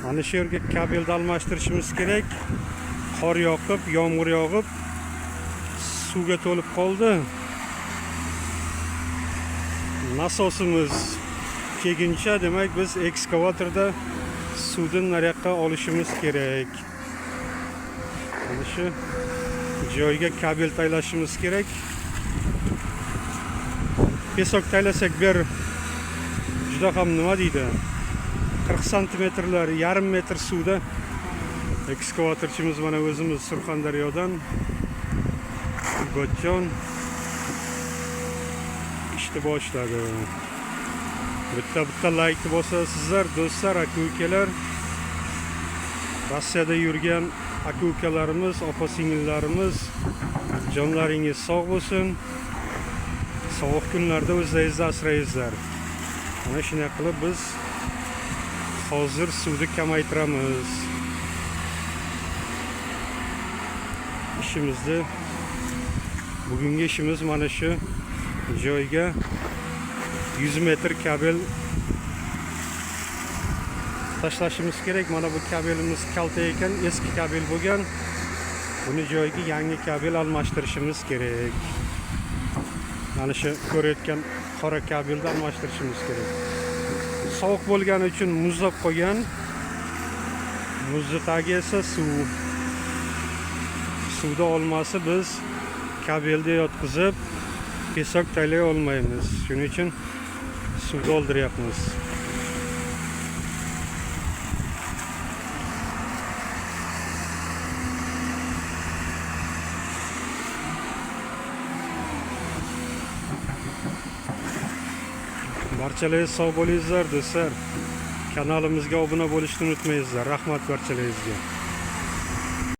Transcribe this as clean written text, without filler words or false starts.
Mana shu yerga kabelni almashtirishimiz kerak. Qor yoqib, yomg'ir yog'ib, suvga to'lib qoldi. Nasosimiz kelguncha, demak biz ekskavatorda suvni nariyoqqa olishimiz kerak. Mana shu joyga kabel taylashimiz kerak. Pesok taylasak bir juda ham nima deydi? 40 santimetrlar, yarim metr suvda ekskavatorchimiz mana o'zimiz Surxondaryodan G'otjon ishni boshladi. Bitta laykni bosasizlar do'stlar, aka-ukalar. Rossiyada yurgan aka-ukalarimiz, opa-singillarimiz, jonlaringiz sog' bo'lsin. Sovuq kunlarda o'zlaringizni asrayingizlar. Mana shunday qilib biz hozir suvni kamaytiramiz. İşimizni, bugungi ishimiz mana shu joyga 100 metr kabel tashlashimiz kerak. Mana bu kabelimiz kalta ekan, eski kabel bo'lgan. Buni joyiga yangi kabel almashtirishimiz kerak. Mana shu ko'rayotgan qora kabelni almashtirishimiz kerak. Sovuq bo'lgani uchun muzlab qo'ygan. Muzni tagi esa suv. Suvda olmasi biz kabelni yotqizib pesok taylay olmaymiz. Shuning uchun suvda oldiryapmiz. Barchalaringiz sog' bo'lingizlar do'stlar. Kanalimizga obuna bo'lishni unutmaysizlar. Rahmat barchalaringizga.